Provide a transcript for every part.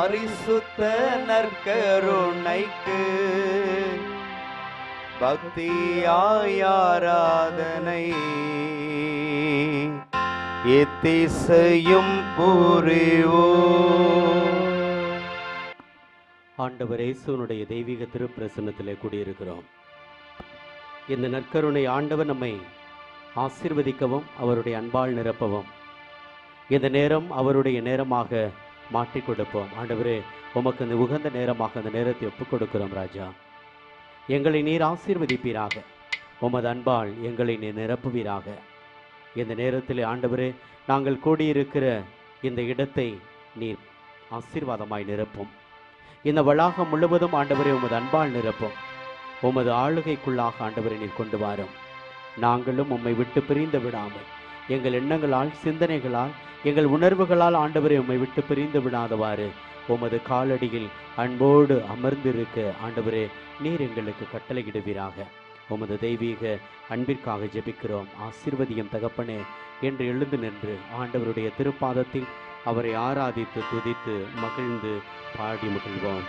பரிசுத்த நற்கருணைக்கு பக்தியாய் ஆராதனை எத்திசையும் புரிவோம். ஆண்டவர் இயேசுவினுடைய தெய்வீக திருப்பிரசன்னத்திலே கூடியிருக்கிறோம். இந்த நற்கருணை ஆண்டவர் நம்மை ஆசீர்வதிக்கவும் அவருடைய அன்பால் நிரப்பவும் இந்த நேரம் அவருடைய நேரமாக மாற்றிக் கொடுப்போம். ஆண்டவரே, உமக்கு இந்த உகந்த நேரமாக அந்த நேரத்தை ஒப்புக் கொடுக்கிறோம். ராஜா, எங்களை நீர் ஆசீர்வதிப்பீராக, உமது அன்பால் எங்களை நீர் நிரப்புவீராக. இந்த நேரத்தில் ஆண்டவரே, நாங்கள் கூடியிருக்கிற இந்த இடத்தை நீர் ஆசீர்வாதமாய் நிரப்பும். இந்த வளாகம் முழுவதும் ஆண்டவரே உமது அன்பால் நிரப்பும். உமது ஆளுகைக்குள்ளாக ஆண்டவரை நீர் கொண்டு வாரும். நாங்களும் உம்மை விட்டு பிரிந்து விடாமல் எங்கள் எண்ணங்களால், சிந்தனைகளால், எங்கள் உணர்வுகளால் ஆண்டவரை உம்மை விட்டு பிரிந்து விடாதவாறு உமது காலடியில் அன்போடு அமர்ந்திருக்க ஆண்டவரே நீர் எங்களுக்கு கட்டளையிடுவீராக. உமது தெய்வீக அன்பிற்காக ஜெபிக்கிறோம். ஆசீர்வதியும் தகப்பனே என்று எழுந்து நின்று ஆண்டவருடைய திருப்பாதத்தில் அவரை ஆராதித்து துதித்து மகிழ்ந்து பாடி மகிழ்வோம்.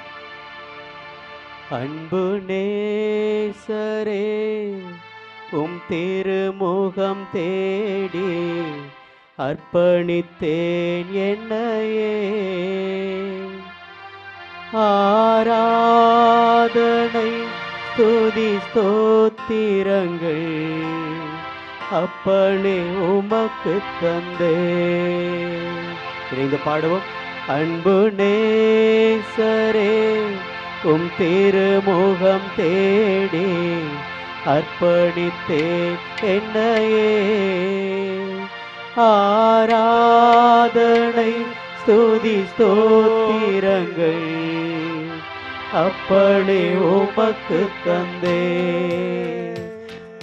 அன்பு நேசரே, உம் திருமுகம் தேடி அர்ப்பணித்தேன் என்னையே. ஆராதனை ஸ்துதி ஸ்தோத்திரங்கள் அப்பனே உமக்கு தந்தே. இணைந்து பாடுவோம். அன்பு நேசரே, உம் திருமுகம் தேடி அர்ப்பணித்தேன் என்னையே. ஆராதனை ஸ்துதி ஸ்தோத்திரங்கள் அப்பனே உமக்கு தந்தே.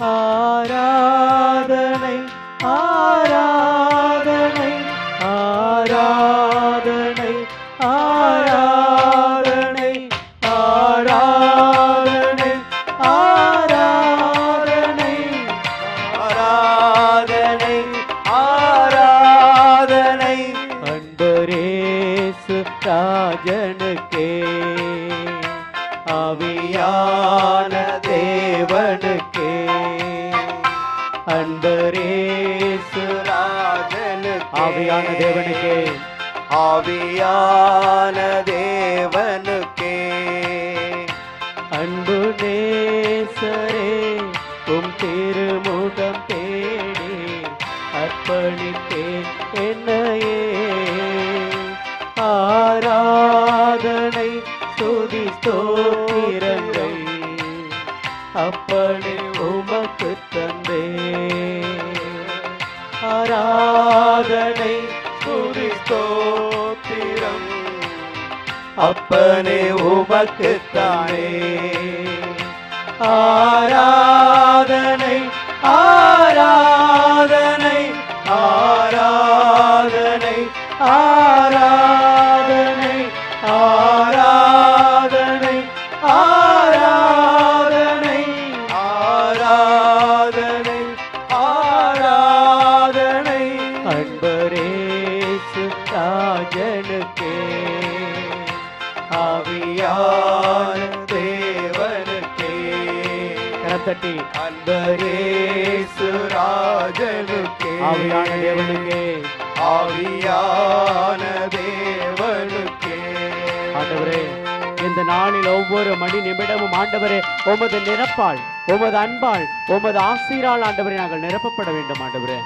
ஆராதனை ஆராதனை ஆராதனை ஆராதனை ஆராதனை ஆராதனை ஆராதனை ஆராதனை அன்பரேசு ராஜனுக்கே, ஆவியான தேவனுக்கே. அன்பரேசு ராஜனுக்கே, ஆவியான தேவனுக்கே, ஆவியான தேவனுக்கே. அன்பு நேசரே, உம் திருமுகம் தேடி அர்ப்பணித்தேன் என்னையே. ஆராதனை ஸ்துதி ஸ்தோத்திரங்கள் அப்பனே உமக்கு தந்தே. ஆராதனை ஸ்துதி ஸ்தோத்திரம் அப்பனே உமக்கு தானே. ஆராதனை ஆராதனை ஆராதனை ஆராதனை ஆராதனை ஆராதனை ஆராதனை ஆராதனை அன்பரேசு ராஜனுக்கே, ஆவியான தேவனுக்கே. கரம் தட்டி அன்பரேசு ராஜனுக்கே, ஆவியான தேவனுக்கே, ஆவியான தேவனுக்கே. ஆண்டவரே, இந்த நாளில் ஒவ்வொரு மணி நிமிடமும் ஆண்டவரே உமது நிரப்பால், உமது அன்பால், உமது ஆசீரால் ஆண்டவரே நாங்கள் நிரப்பப்பட வேண்டும். ஆண்டவரே,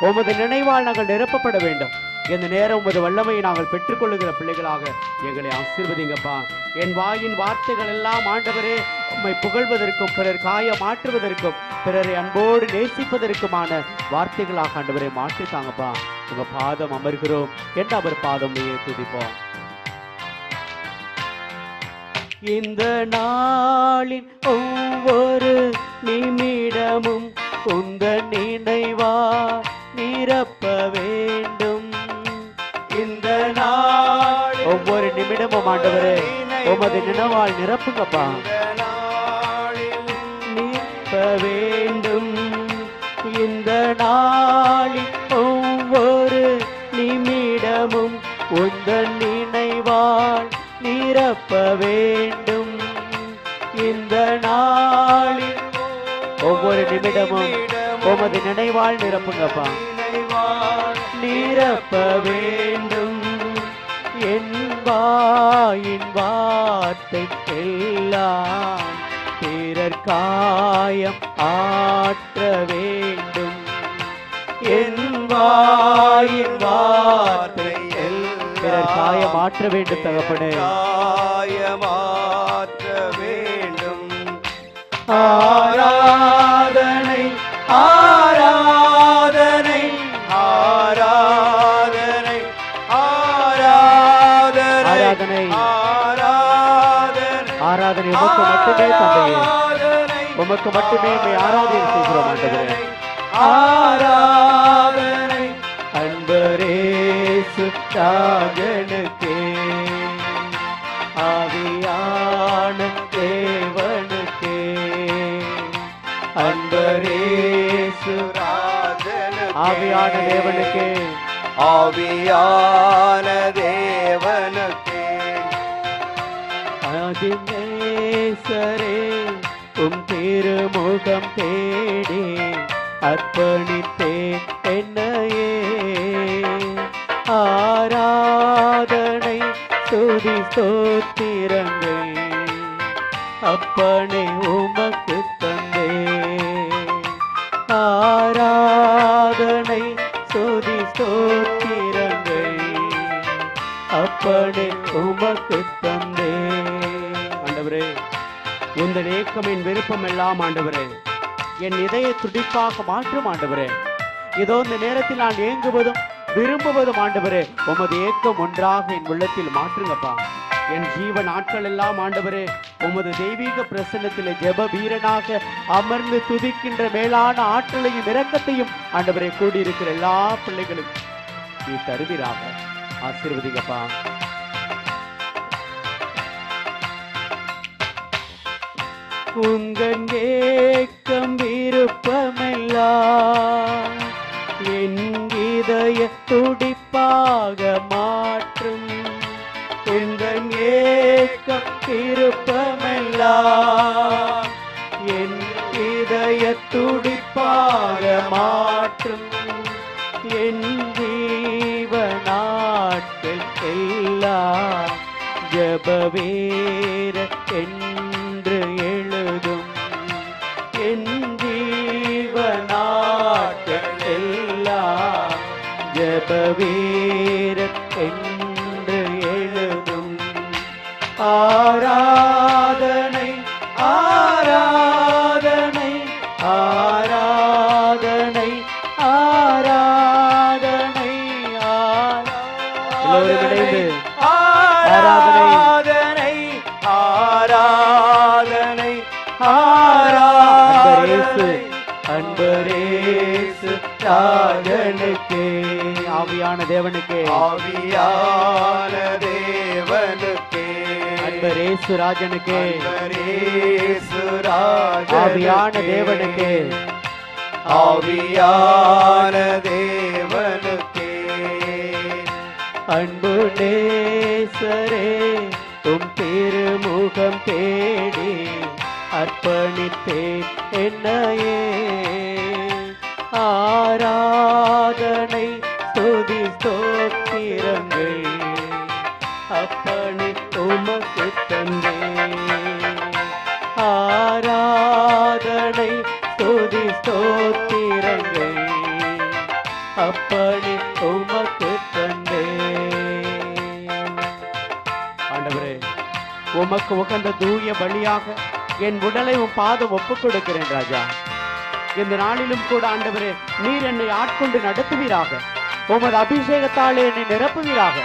உமது நினைவால் நாங்கள் நிரப்பப்பட வேண்டும். இந்த நேரம் உமது வல்லமையை நாங்கள் பெற்றுக்கொள்ளுகிற பிள்ளைகளாக எங்களை ஆசீர்வதிங்கப்பா. என் வாயின் வார்த்தைகள் எல்லாம் ஆண்டவரே உம்மை புகழ்வதற்கும், பிறர் காய மாற்றுவதற்கும், பிறரை அன்போடு நேசிப்பதற்குமான வார்த்தைகளாக ஆண்டவரை மாற்றித்தாங்கப்பா. உங்க பாதம் அமர்கிறோம் என்று அவர் பாதம் துதிப்போம். இந்த நாளின் ஒவ்வொரு நிமிடமும் உந்த நினைவா நிரப்ப வேண்டும். இந்த நாள் ஒவ்வொரு நிமிடமும் ஆண்டவரே உமது நினைவால் நிரப்புங்கப்பா. நிரப்ப வேண்டும். இந்த நாளில் ஒவ்வொரு நிமிடமும் உந்த நினைவால் வேண்டும். இந்த நாளில் ஒவ்வொரு நிமிடமும் உமது நினைவால் நிரப்புங்கப்பா. நிரப்ப வேண்டும் என் வாயின் வார்த்தை எல்லாம் பிறர் காயம் ஆற்ற வேண்டும். என் வாயின் வார்த்தை பிறர் காயம் ஆற்ற வேண்டும் தகப்பனே. காயமாற்ற வேண்டும். ஆராதனை ஆராதனை ஆராதனை ஆராதனை ஆராதனை ஆராதனை உமக்கு மட்டுமே தந்தையே, உமக்கு மட்டுமே ஆராதனை செய்கிறோம் ஆண்டவரே. ஆராதனை அன்பரேசு ராஜனுக்கே, ஆவியான தேவனுக்கே. அன்பரேசு ராஜனுக்கே, ஆவியான தேவனுக்கே, ஆவியான தேவனுக்கே. ஆதிநேசரே உம் திருமுகம் தேடி அர்ப்பணித்தேன் என்னையே. ஆராதனை துதி ஸ்தோத்திரங்கள் அப்பனை உமக்கு தந்தே. ஆராதனை துதி ஸ்தோத்திரங்கள் அப்பனை உமக்கு தந்தே. ஆண்டவரே, இந்த ஏக்கம் என் விருப்பம் எல்லாம் ஆண்டவரே என் இதய துடிப்பாக மாற்றும் ஆண்டவரே. இதோ இந்த நேரத்தில் நான் ஏங்குவதும் விரும்புவதும் ஆண்டவரே உமது ஏக்கம் ஒன்றாக என் உள்ளத்தில் மாற்றுங்கப்பா. என் ஜீவ நாட்கள் எல்லாம் ஆண்டவரே உமது தெய்வீக பிரசன்னத்தில் ஜெப வீரனாக அமர்ந்து துதிக்கின்ற மேலான ஆற்றலையும் இரக்கத்தையும் ஆண்டவரே கூடியிருக்கிற எல்லா பிள்ளைகளும் நீ தருவீராக. ஆசீர்வதிங்கப்பா. உங்கள் ஏக்கம் விருப்பமெல்லாம் என் இதய துடிப்பாக மாற்றும். உங்கள் ஏக்கம் விருப்பமெல்லாம் என் இதய துடிப்பாக மாற்றும். என் ஜீவ நாட்கள் எல்லாம் ஜெப வீர என்று எழுதும். என் ஜீவ நாட்கள் எல்லாம் ஜெப வீர என்று எழுதும். ஆராதனை ஆராதனை ஆராதனை ஆராதனை ஆராதனை ஆராதனை ஆராதனை ஆராதனை அன்பரேசு ராஜனுக்கே, ஆவியான தேவனுக்கே, ஆவியான தேவனுக்கே. அன்பரேசு ராஜனுக்கே, அன்பரேசு ராஜனுக்கே. ஆவியான தேவனுக்கே, ஆவியான தேவனுக்கே. அன்பு நேசரே உம் திருமுகம் தேடி அர்ப்பணித்தேன் என்னையே. ஆராதனை ஸ்துதி ஸ்தோத்திரங்கள் அப்பனை உமக்கு தந்தே. ஆராதனை ஸ்துதி ஸ்தோத்திரங்கள் அப்பனை உமக்கு தந்தே. ஆண்டவரே, உமக்கு உகந்த தூய பலியாக என் உடலை உன் பாதம் ஒப்புக் கொடுக்கிறேன் ராஜா. இந்த நாளிலும் கூட ஆண்டவரே நீர் என்னை ஆட்கொண்டு நடத்துவீராக. உமது அபிஷேகத்தாலே என்னை நிரப்புவீராக.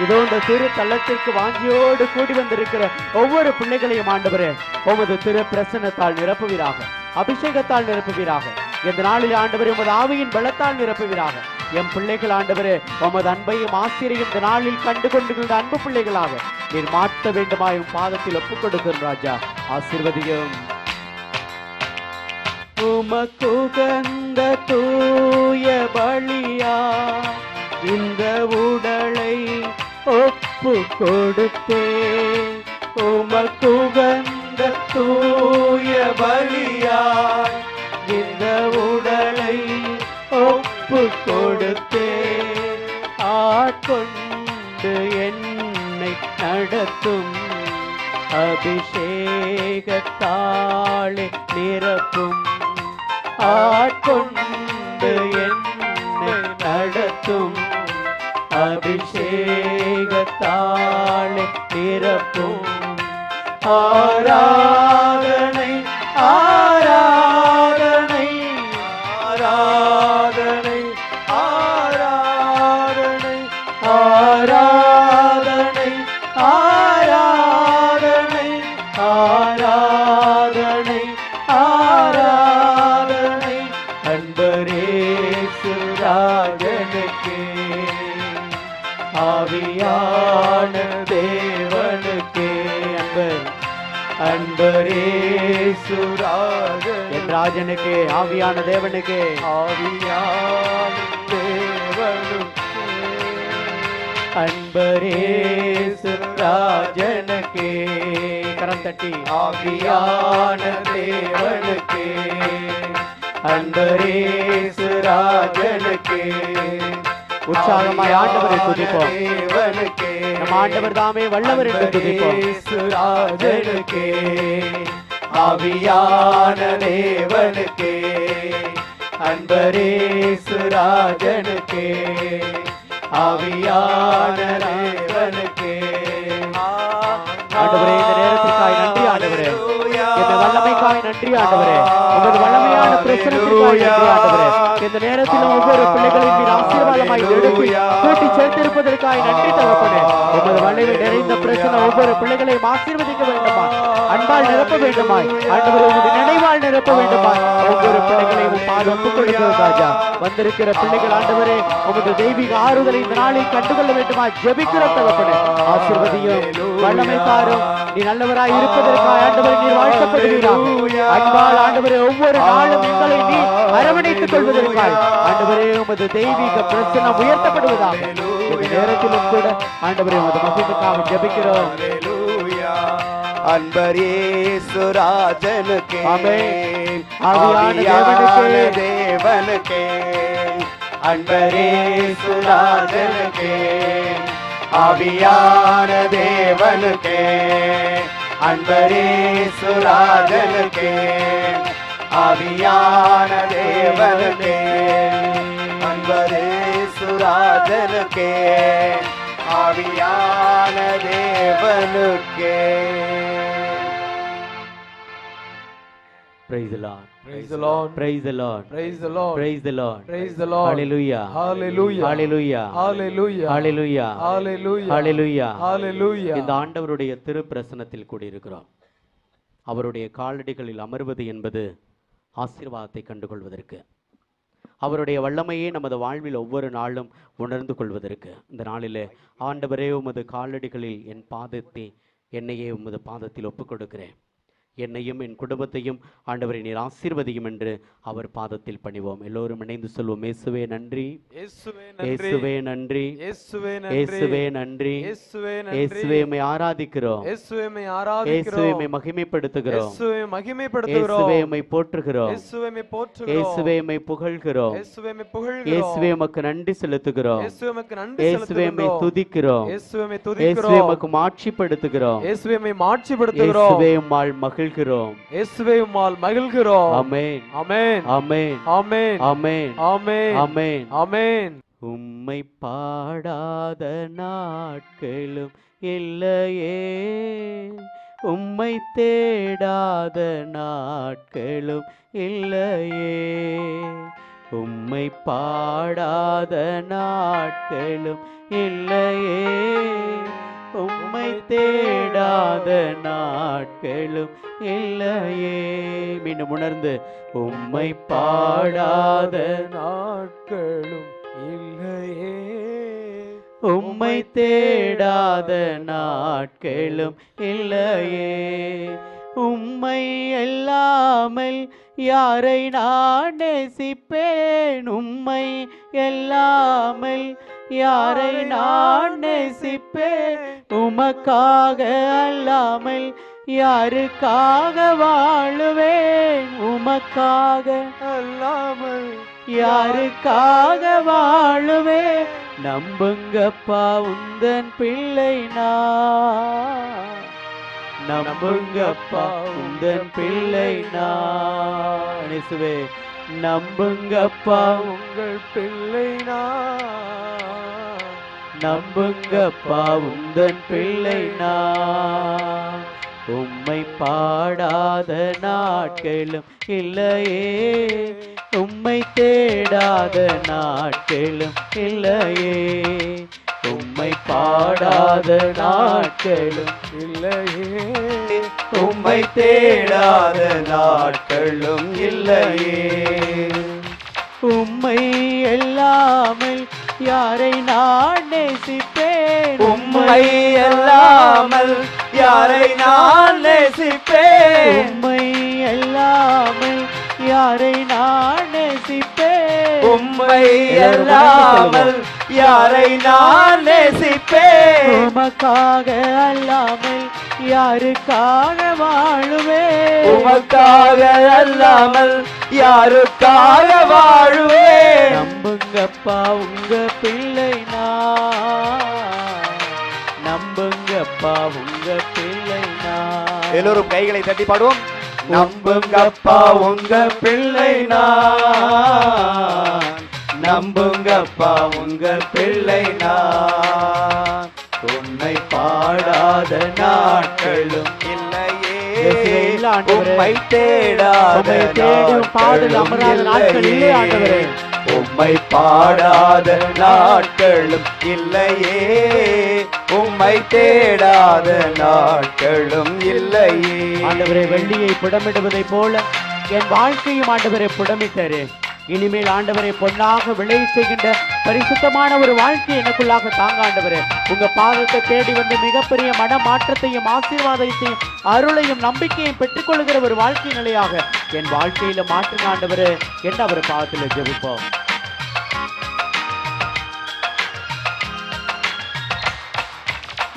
இதோ இந்த திரு தலத்திற்கு வாஞ்சியோடு கூடி வந்திருக்கிற ஒவ்வொரு பிள்ளைகளையும் ஆண்டவரே உமது திரு பிரசன்னத்தால் நிரப்புவீராக, அபிஷேகத்தால் நிரப்புவீராக. இந்த நாளில் ஆண்டவரே உமது ஆவியின் பலத்தால் நிரப்புவீராக. என் பிள்ளைகள் ஆண்டவரே உமது அன்பையும் ஆசிரியையும் இந்த நாளில் கண்டு கொண்டுகின்ற அன்பு பிள்ளைகளாக நீர் மாற்ற வேண்டுமாயும் பாதத்தில் ஒப்புக் கொடுக்கிறோம் ராஜா. ஆசீர்வதியும். உமக்குகந்த தூய பலியா இந்த உடலை ஒப்பு கொடுத்தே. உமக்குகந்த தூய பலியாய் இந்த உடலை ஒப்பு கொடுத்தேன். ஆட்கொண்டு என்னை நடத்தும், அபிஷேகத்தாலே நிரப்பும். ஆட்கொண்டு என்னை நடத்தும், அபிஷேகத்தாலே நிரப்பும். ஆராதனை ஆராதனை ஆராதனை ஆராதனை ஆராதனை ஆராதனை ஆராதனை ஆராதனை அன்பரேசு ராஜனுக்கே, ஆவியான தேவனுக்கே. அன்பரேசு ராஜன், என் ராஜனுக்கே, ஆவியான தேவனுக்கே, ஆவியான தேவனுக்கே. அன்பரேசு ராஜனுக்கே, கரம் தட்டி, ஆவியான தேவனுக்கே, அன்பரேசு ராஜனுக்கே. உற்சாகமாய் ஆண்டவரை துதிப்போம். தேவனுக்கே, நம் ஆண்டவர் தாமே வல்லவர் என்று துதிப்போம். ராஜனுக்கே, ஆவியான தேவனுக்கே, அன்பரேசு ராஜனுக்கே, ஆவியான தேவனுக்கே. ஆண்டவரே, இந்த நேரத்திற்காய் நன்றி ஆண்டவரே, இந்த வல்லமைக்காய் நன்றி ஆண்டவரே, உமது வல்லமையான பிரசன்னத்திற்காய் நன்றி ஆண்டவரே. இந்த நேரத்தில் ஒவ்வொரு பிள்ளைகளின் மீது ஆசீர்வாதமாய் எடுத்து கூட்டி சேர்த்திருப்பதற்காய் நன்றி தகப்பனே. உமது வல்லமை நிறைந்த பிரசன்னம் ஒவ்வொரு பிள்ளைகளையும் ஆசீர்வதிக்க வேண்டுமா, அன்பால் நிரப்ப வேண்டுமாய் ஆண்டவரே, உமது நினைவால் நிரப்ப வேண்டுமாய் ஒவ்வொரு பிள்ளைகளையும் பாடு ஒப்புக் கொடுக்கிறோம் ராஜா. வந்திருக்கிற பிள்ளைகள் ஆண்டவரே, உமது தெய்வீக ஆறுதலை இந்த நாளில் கண்டுகொள்ள வேண்டுமாய் ஜெபிக்கிறோம் தகப்பனே. ஆசீர்வதியும், வல்லமை தாரும். நீ நல்லவராய் இருப்பதற்காக ஆண்டவரே நீர் வாழ்க்கப்படுகிறார். அன்பால் ஆண்டவரே, ஒவ்வொரு நாளும் எங்களை நீ அரவணைத்துக் கொள்வதற்காக ஆண்டவரே உமது தெய்வீக பிரசன்னம் உயர்த்தப்படுவதாக இந்த நேரத்திலும் கூட ஆண்டவரே உமது மகிமைக்காக ஜெபிக்கிறோம். அன்பரேசு ராஜனுக்கே, ஆமென். ஆவியான தேவனுக்கே, அன்பரேசு ராஜனுக்கே, ஆவியான தேவனுக்கே, அன்பரேசு ராஜனுக்கே, ஆவியான தேவனுக்கே, அன்பரேசு ராஜனுக்கே, ஆவியான தேவனுக்கே. Praise the Lord. Praise the Lord. Praise the Lord. Praise the Lord. Praise the Lord. Praise the Lord. Hallelujah. Hallelujah. Hallelujah. Hallelujah. Hallelujah. Hallelujah. Hallelujah. Hallelujah. இந்த ஆண்டவருடைய திருப்பிரசன்னத்தில் கூடியிருக்கிறோம். அவருடைய காலடிகளில் அமர்வது என்பது ஆசீர்வாதத்தை கண்டுகொள்வதற்கு, அவருடைய வல்லமையை நமது வாழ்வில் ஒவ்வொரு நாளும் உணர்ந்து கொள்வதற்கு. இந்த நாளிலே ஆண்டவரே, உமது காலடிகளில் என் பாதத்தை, என்னையே உமது பாதத்தில் ஒப்புக் கொடுக்கிறேன். என்னையும் என் குடும்பத்தையும் ஆண்டவரை நீர் ஆசீர்வதியும் என்று அவர் பாதத்தில் பணிவோம். எல்லோரும் இணைந்து சொல்வோம். இயேசுவே நன்றி, இயேசுவே நன்றி, இயேசுவே நன்றி, இயேசுவே உம்மை ஆராதிக்கிறோம், இயேசுவே உம்மை மகிமைப்படுத்துகிறோம், இயேசுவே உம்மை போற்றுகிறோம், இயேசுவே உம்மை புகழ்கிறோம், இயேசுவே உமக்கு நன்றி செலுத்துகிறோம், இயேசுவே உம்மை துதிக்கிறோம், இயேசுவே உமக்கு மாட்சிப்படுத்துகிறோம், இயேசுவே உம்மால் மகிழ்கிறோம், இயேசுவே உம்மால் மகிழ்கிறோம். ஆமென், ஆமென், ஆமென், ஆமென், ஆமென், ஆமென், ஆமென், ஆமென். உம்மை பாடாத நாட்களும் இல்லையே, உம்மை தேடாத நாட்களும் இல்லையே, உம்மை பாடாத நாட்களும் இல்லையே, உம்மை தேடாத நாட்களும் இல்லையே. மீண்டும் உணர்ந்து, உம்மை பாடாத நாட்களும் இல்லையே, உம்மை தேடாத நாட்களும் இல்லையே, உம்மை அல்லாமல் யாரை நான் நேசிப்பேன், உம்மை அல்லாமல் யாரை நான் நேசிப்பேன், உமக்காக அல்லாமல் யாருக்காக வாழுவேன் உமக்காக அல்லாமல் யாருக்காக வாழுவேன் நம்புங்கப்பா உந்தன் பிள்ளை நான் நம்புங்கப்பா உந்தன் பிள்ளை நான் இயேசுவே நம்புங்கப்பா உங்கள் பிள்ளை நான் நம்புங்கப்பா உந்தன் பிள்ளை நான் உம்மை பாடாத நாட்களும் இல்லையே உம்மை தேடாத நாட்களும் இல்லையே உம்மை பாடாத நாட்களும் இல்லையே உம்மை தேடாத நாட்களும் இல்லையே உம்மை எல்லாமல் யாரை நான் நேசிப்பேன் உம்மை அல்லாமல் யாரை நான் நேசிப்பேன் உம்மை எல்லாமல் யாரை நான் நேசிப்பேன் உம்மை அல்லாமல் யாரை நான் நேசிப்பேன் உமக்காக அல்லாமல் யாருக்காக வாழுவேன் உமக்காக அல்லாமல் யாருக்காக வாழுவேன் நம்புங்கப்பா உங்க பிள்ளை நான் நம்புங்கப்பா உங்க பிள்ளை நான் எல்லோரும் கைகளை தட்டி பாடுவோம் நம்புங்கப்பா உங்க பிள்ளை நான் நம்புங்கப்பா உங்க பிள்ளை நான் உன்னை பாடாத நாட்களும் இல்லையே இல்ல ஆண்டவரே. உம்மை தேடாத உம்மை தேடும் பாடல் அமராத நாட்கள் இல்லை ஆண்டவரே. உம்மை பாடாத நாட்களும் இல்லையே உம்மை தேடாத நாட்களும் இல்லையே ஆண்டவரே வெள்ளியை புடமிடுவதை போல என் வாழ்க்கையும் ஆண்டவரை புடமிட்டாரே இனிமேல் ஆண்டவரை பொன்னாக விளைய செய்கின்ற பரிசுத்தமான ஒரு வாழ்க்கை எனக்குள்ளாக தாங்க ஆண்டவரே உங்க பாதத்தை தேடி வந்து மிகப்பெரிய மன மாற்றத்தையும் ஆசீர்வாதத்தையும் அருளையும் நம்பிக்கையும் பெற்றுக்கொள்கிற ஒரு வாழ்க்கை நிலையாக என் வாழ்க்கையில மாற்றுங்க ஆண்டவரே என்ன அவர் பாதத்துல ஜெபிப்போம்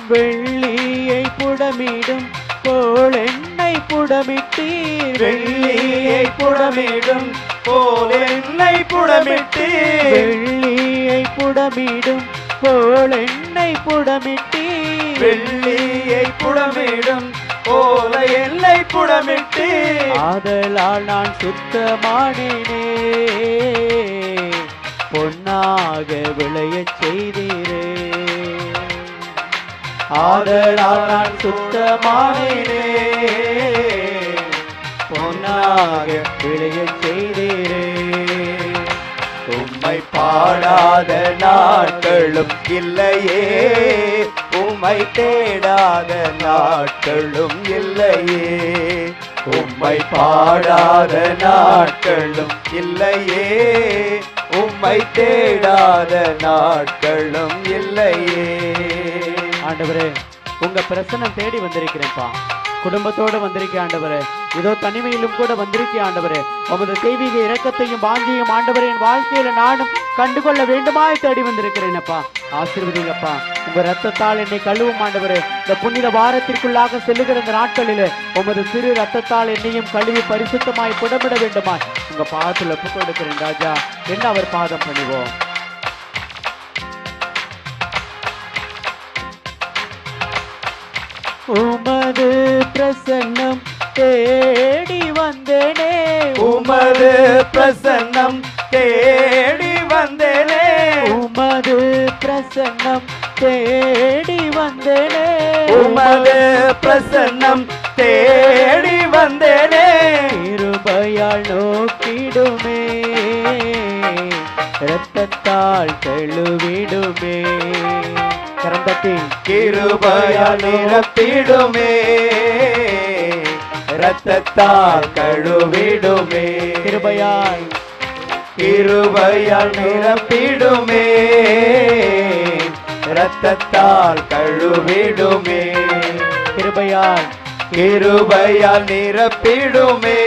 வெள்ளியை புடமிடும் போல் என்னை புடமிட்டீர் வெள்ளியை புடமிடும் போல் என்னை புடமிட்டீர் வெள்ளியை புடமிடும் போல் என்னை புடமிட்டீர் வெள்ளியை புடமிடும் போல என்னை புடமிட்டீர் ஆதலால் நான் சுத்தமானேனே பொன்னாக விளையச் செய்தீரே ஆதலால் நான் சுத்தமானேனே பொன்னாக விளையச் செய்தீரே உம்மை பாடாத நாட்களும் இல்லையே உம்மை தேடாத நாட்களும் இல்லையே உம்மை பாடாத நாட்களும் இல்லையே உம்மை தேடாத நாட்களும் இல்லையே ஆண்டவரே உங்க பிரசன்னம் தேடி வந்திருக்கிறேன்ப்பா குடும்பத்தோட வந்திருக்கேன் ஆண்டவரே இதோ தனிமையிலும் கூட வந்திருக்கேன் ஆண்டவரே உமது தெய்வீக இரக்கத்தையும் வாஞ்சியும் ஆண்டவரே என் வாழ்க்கையில நானும் கண்டுகொள்ள வேண்டுமாய் தேடி வந்திருக்கிறேனப்பா ஆசீர்வதிங்கப்பா உங்க ரத்தத்தால் என்னை கழுவும் ஆண்டவரே இந்த புனித வாரத்திற்குள்ளாக செல்லுகிற இந்த நாட்களிலே உமது சிறு ரத்தத்தால் என்னையும் கழுவி பரிசுத்தமாய் புடமிட வேண்டுமாய் உங்க பாதத்தில் ஒப்புக் கொடுக்கிறேன் ராஜா என்ன அவர் பாதம் பண்ணுவோம் உமது பிரசன்னம் தேடி வந்தேனே உமது பிரசன்னம் தேடி வந்தேனே உமது பிரசன்னம் தேடி வந்தேனே உமது பிரசன்னம் தேடி வந்தேனே கிருபையால் நோக்கிடுமே இரத்தத்தால் கழுவிடுமே கரந்தட்டி கிருபையால் நிரப்பிடுமே இரத்தத்தால் கழுவிடுமே கிருபையால் கிருபையால் நிரப்பிடுமே இரத்தத்தால் கழுவிடுமே கிருபையால் கிருபையால் நிரப்பிடுமே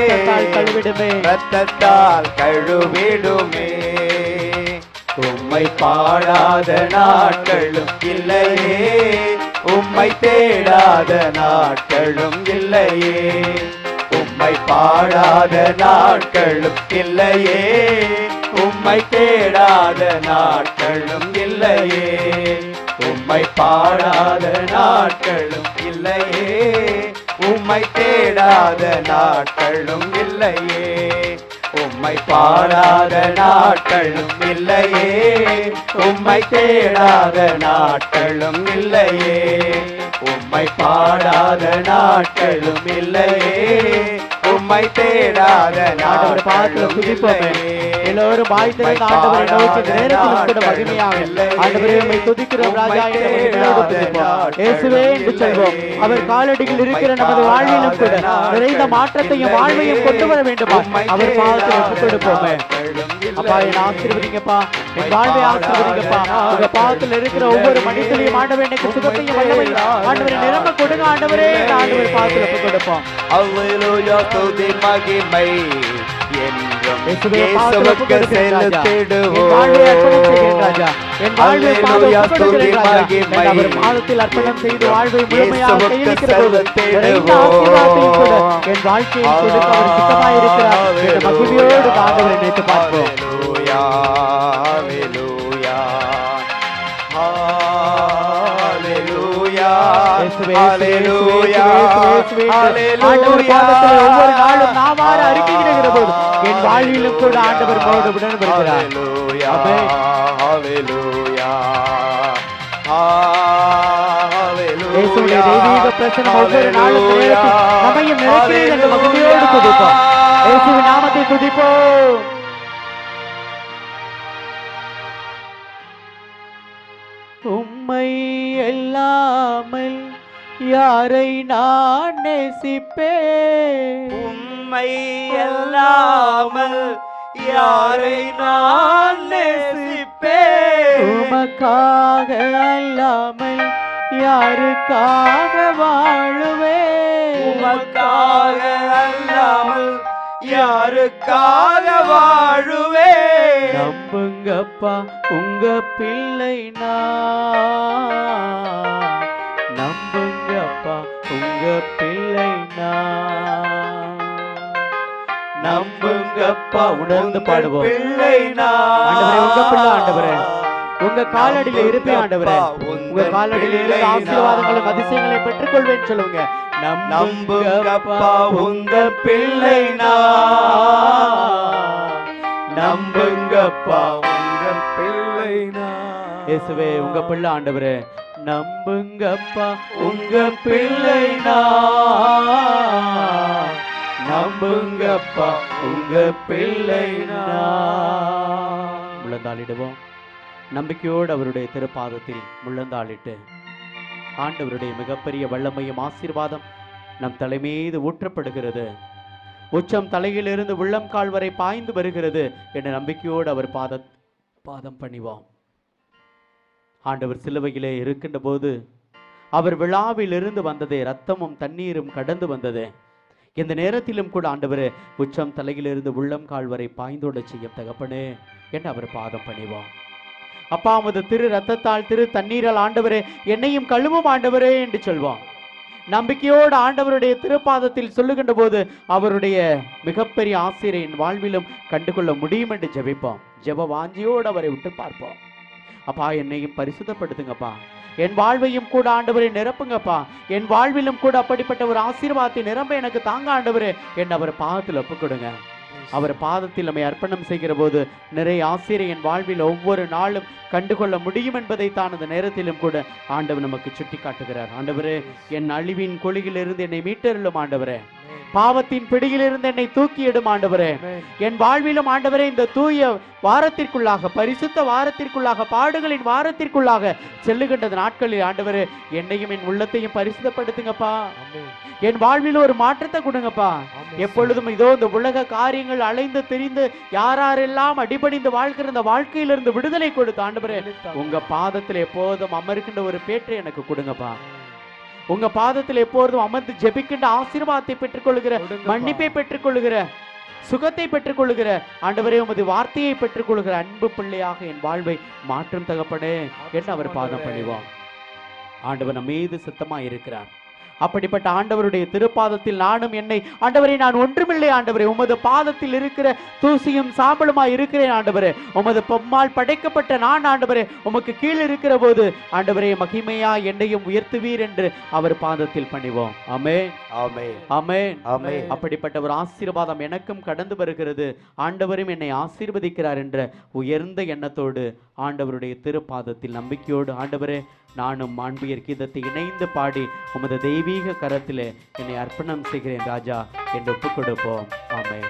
இரத்தத்தால் கழுவிடுமே இரத்தத்தால் கழுவிடுமே உம்மை பாடாத நாட்களும் இல்லையே உம்மை தேடாத நாட்களும் இல்லையே, உம்மை பாடாத நாட்களும் இல்லையே, உம்மை தேடாத நாட்களும் இல்லையே, உம்மை பாடாத நாட்களும் இல்லையே, உம்மை தேடாத நாட்களும் இல்லையே, உம்மை பாடாத நாட்களும் இல்லையே, உம்மை தேடாத நாட்களும் இல்லையே, உம்மை பாடாத நாட்களும் இல்லையே, உம்மை தேடாத நாட்களும் இல்லையே. எல்லோரும் வாய் திறந்து ஆண்டவரை நோக்கி நேரத்திலும் கூட மகிமையாக ஆண்டவரே உம்மை துதிக்கிறோம் ராஜா என்று மகிமையோடு துதிப்போம். இயேசுவே என்று சொல்வோம். அவர் காலடியில் இருக்கிற நமது வாழ்விலும் கூட நிறைந்த மாற்றத்தையும் வாழ்வையும் கொண்டு வர வேண்டுமா அவர் பாதத்தில் ஒப்புக் கொடுப்போமே. அப்பா என்னை ஆசீர்வதிங்கப்பா, என் வாழ்வை ஆசீர்வதிங்கப்பா. உங்க பாதத்தில் இருக்கிற ஒவ்வொரு மனிதனையும் ஆண்டவரே எனக்கு சுகத்தையும் வல்லமையும் ஆண்டவரை நிரம்ப கொடுங்க ஆண்டவரே. ஆண்டவர் பாதத்தில் ஒப்புக் கொடுப்போம். அல்லேலூயா துதி மகிமை என்றும் இயேசுவுக்கு செலுத்திடுவோம். அல்லேலூயா துதி மகிமை அவர் பாதத்தில் அர்ப்பணம் செய்து வாழ்வை முழுமையாக கையளிக்கிற போது என் வாழ்க்கையை கொடுக்க அவர் சித்தமாயிருக்கிறார் என்ற மகிழ்ச்சியோடு ஆண்டவரை நினைத்து பார்ப்போம். ஹல்லேலூயா ஹல்லேலூயா ஹல்லேலூயா ஹல்லேலூயா. ஒவ்வொரு நாளும் நாமார அறிக்கையிடுகிற போது என் வாழ்விலும் கூட ஆண்டவர் உடன் வருகிறார். ஹல்லேலூயா ஹல்லேலூயா ஹல்லேலூயா. இயேசுவின் தெய்வீக பிரசன்னம் ஒவ்வொரு நாளும் நேரத்தில் நம்மையும் நிறைக்கிறது என்ற மகிழ்ச்சியோடு துதிப்போம். இயேசுவின் நாமத்தை துதிப்போம். உம்மை அல்லாமல் யாரை நான் நேசிப்பேன், உம்மை அல்லாமல் யாரை நான் நேசிப்பேன், உமக்காக அல்லாமல் யாருக்காக வாழுவேன், உமக்காக அல்லாமல் யாருக்காக வாழுவேன். நம்புங்கப்பா உங்க பிள்ளை நான், நம்புங்கப்பா உங்க பிள்ளை நான், நம்புங்கப்பா உணர்ந்து பாடுவோம். பிள்ளை ஆண்டவரே உங்க பிள்ளை நான், ஆண்டவரே உங்க காலடியில இருப்பேன் ஆண்டவரே, உங்க காலடியில இருந்து ஆசீர்வாதங்களும் அதிசயங்களையும் பெற்றுக்கொள்வேன்னு சொல்லுங்க. நம்புங்கப்பா உங்க பிள்ளை நான், நம்புங்கப்பா உங்க பிள்ளை நான். இயேசுவே உங்க பிள்ளை ஆண்டவரே, நம்புங்கப்பா உங்க பிள்ளை நான், நம்புங்கப்பா உங்க பிள்ளை நான். முழந்தாளிடுவோம். நம்பிக்கையோடு அவருடைய திருப்பாதத்தில் முழந்தாளிட்டு ஆண்டவருடைய மிகப்பெரிய வல்லமையும் ஆசீர்வாதம் நம் தலைமீது ஊற்றப்படுகிறது. உச்சம் தலையிலிருந்து உள்ளம் கால் வரை பாய்ந்து வருகிறது என்ற நம்பிக்கையோடு அவர் பாதம் பணிவோம். ஆண்டவர் சிலுவையிலே இருக்கின்ற போது அவர் விழாவில் இருந்து வந்ததே இரத்தமும் தண்ணீரும் கடந்து வந்தது. இந்த நேரத்திலும் கூட ஆண்டவர் உச்சம் தலையிலிருந்து உள்ளம் கால் வரை பாய்ந்தோட செய்யும் தகப்பனே என்று அவர் பாதம் பணிவோம். அப்பா உமது திரு ரத்தத்தால் திரு தண்ணீரால் ஆண்டவரே என்னையும் கழுவும் ஆண்டவரே என்று சொல்வோம். நம்பிக்கையோடு ஆண்டவருடைய திருப்பாதத்தில் சொல்லுகின்ற போது அவருடைய மிகப்பெரிய ஆசிரியர் என் வாழ்விலும் கண்டுகொள்ள முடியும் என்று ஜெபிப்போம். ஜெப வாஞ்சியோடு அவரை விட்டு பார்ப்போம். அப்பா என்னையும் பரிசுத்தப்படுத்துங்கப்பா, என் வாழ்வையும் கூட ஆண்டவரை நிரப்புங்கப்பா, என் வாழ்விலும் கூட அப்படிப்பட்ட ஒரு ஆசீர்வாதத்தை நிரம்ப எனக்கு தாங்க ஆண்டவரே என்று அவர் பாதத்தில் ஒப்புக் கொடுங்க. அவர் பாதத்தில் நம்மை அர்ப்பணம் செய்கிற போது நிறைய ஆசிரியர் என் வாழ்வில் ஒவ்வொரு நாளும் கண்டுகொள்ள முடியும் என்பதை தான் அந்த நேரத்திலும் கூட ஆண்டவர் நமக்கு சுட்டி காட்டுகிறார். ஆண்டவரே என் அழிவின் கொலியிலிருந்து என்னை மீட்டருளும் ஆண்டவரே, பாவத்தின் பிடியிலிருந்து என்னை தூக்கியிடும் ஆண்டவரே. என் வாழ்விலும் ஆண்டவரே இந்த தூய வாரத்திற்குள்ளாக, பரிசுத்த வாரத்திற்குள்ளாக, பாடுகளின் வாரத்திற்குள்ளாக செல்லுகின்ற நாட்களில் ஆண்டவரே என்னையும் என் உள்ளத்தையும் பரிசுத்தப்படுத்துங்கப்பா. என் வாழ்வில் ஒரு மாற்றத்தை கொடுங்கப்பா. எப்பொழுதும் இதோ இந்த உலக காரியங்கள் அலைந்து திரிந்து யாரெல்லாம் அடிபணிந்து வாழ்கிற இந்த வாழ்க்கையிலிருந்து விடுதலை கொடுத்து ஆண்டவரே உங்க பாதத்தில் எப்போதும் அமர்கின்ற ஒரு பேற்றை எனக்கு கொடுங்கப்பா. உங்க பாதத்தில் எப்போதும் அமர்ந்து ஜெபிக்கின்ற ஆசீர்வாதத்தை பெற்றுக்கொள்கிற, மன்னிப்பை பெற்றுக்கொள்கிற, சுகத்தை பெற்றுக்கொள்கிற ஆண்டவரே உமது வார்த்தையை பெற்றுக்கொள்கிற அன்பு பிள்ளையாக என் வாழ்வை மாற்றும் தகப்பனே என்று அவர் பாதம் பணிவோம். ஆண்டவர் நம் மீது சித்தமாக இருக்கிறார். அப்படிப்பட்ட ஆண்டவருடைய திருப்பாதத்தில் நானும் என்னை, ஆண்டவரே நான் ஒன்றுமில்லை ஆண்டவரே, உமது பாதத்தில் இருக்கிற தூசியும் சாம்பலுமாய் இருக்கிறேன் ஆண்டவரே. உமது பொம்மால் படைக்கப்பட்ட நான் ஆண்டவரே உமக்கு கீழ் இருக்கிற போது ஆண்டவரே மகிமையா என்னையும் உயர்த்துவீர் என்று அவர் பாதத்தில் பணிவோம். ஆமென், ஆமென், ஆமென், ஆமென். அப்படிப்பட்ட ஒரு ஆசீர்வாதம் எனக்கும் கடந்து வருகிறது. ஆண்டவரும் என்னை ஆசீர்வதிக்கிறார் என்ற உயர்ந்த எண்ணத்தோடு ஆண்டவருடைய திருப்பாதத்தில் நம்பிக்கையோடு ஆண்டவரே நானும் மாண்பியர் கீதத்தை இணைந்து பாடி உமது தெய்வீக கரத்திலே என்னை அர்ப்பணம் செய்கிறேன் ராஜா என்று ஒப்புக் கொடுப்போம். ஆமென்.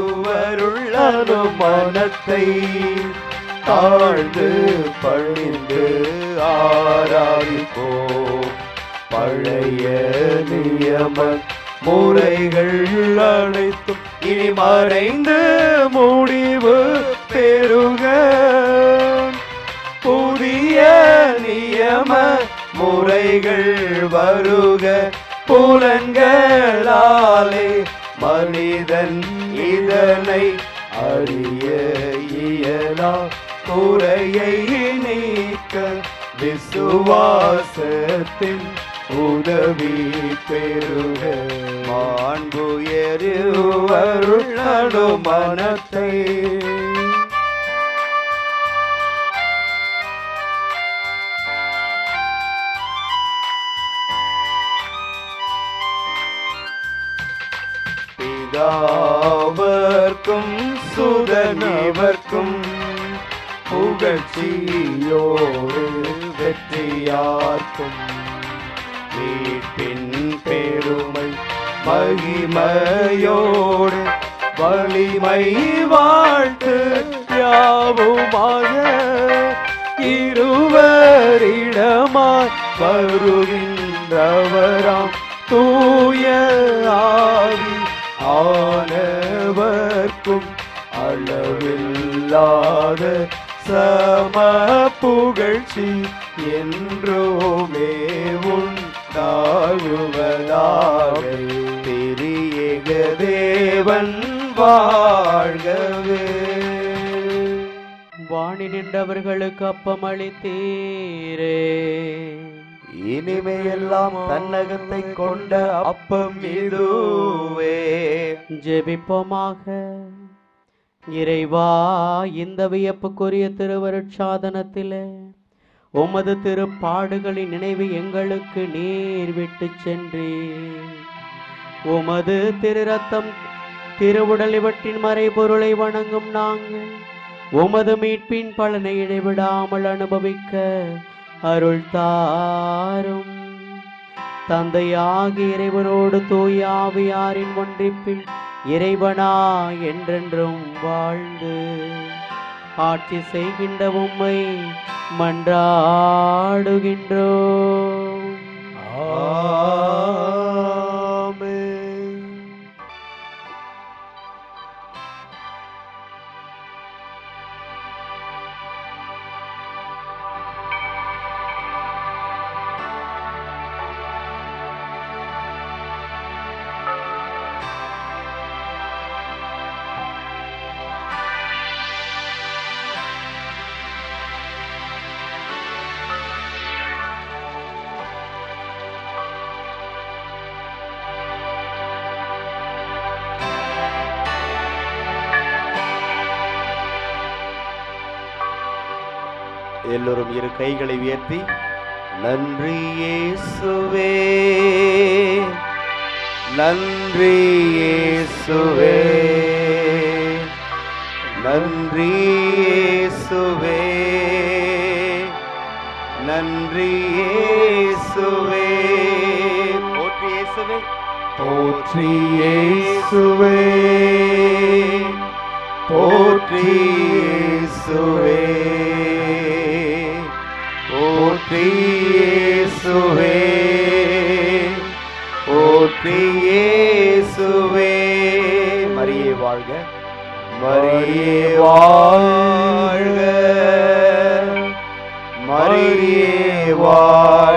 ஆண்புயருள்ளனு மனத்தை தாழ்ந்து பணிந்து ஆராதிப்போம். பழைய நியம முறைகள் அனைத்தும் இனி மறைந்து முடிவு பெறுக. புதிய நியம முறைகள் வருக. புலன்களாலே மனிதன் இதனை அறிய இயலா. குறையை நீக்க விசுவாசத்தின் உதவி பெறுக. மாண்புயருவருளனு மனத்தை பிதாவர்க்கும் சுதனிவர்க்கும் புகழ்ச்சியோடு வெற்றியார்க்கும் மீட்பின் பெருமை மகிமையோடு வலிமை வாழ்த்து யாவுமாக இருவரிடமாய் வருகின்றவராம் தூய ஆவி ஆனவர்க்கும் அளவில்லாத சம புகழ்ச்சி என்றுமே உண்டாகுவதாக. திரியேக தேவன் வாழ்கவே. வாணி நின்றவர்களுக்கு அப்பம் அளித்தீரே, இனிமையெல்லாம் தன்னகத்தை கொண்ட அப்பம் இதுவே. ஜெபிப்போமாக. இறைவா, இந்த வியப்புக்குரிய திருவருட்சாதனத்திலே உமது திருப்பாடுகளின் நினைவு எங்களுக்கு நீர் விட்டு சென்றீர். உமது திரு ரத்தம் திருவுடல் இவற்றின் மறைபொருளை வணங்கும் நாங்கள் உமது மீட்பின் பலனை இடைவிடாமல் அனுபவிக்க அருள் தாரும். தந்தையாகிய இறைவனோடு தூய ஆவியாரின் ஒன்றிப்பில் இறைவனா என்றென்றும் வாழ்ந்து ஆட்சி செய்கின்ற உம்மை மன்றாடுகின்றோம். ஆமென். எல்லோரும் இரு கைகளை உயர்த்தி நன்றி இயேசுவே, நன்றி இயேசுவே, நன்றி இயேசுவே, நன்றி இயேசுவே. போற்றி இயேசுவே, போற்றி இயேசுவே, போற்றி இயேசுவே, போற்றி இயேசுவே, போற்றி இயேசுவே. மரியே வாழ்க, மரியே வாழ்க, மரியே வாழ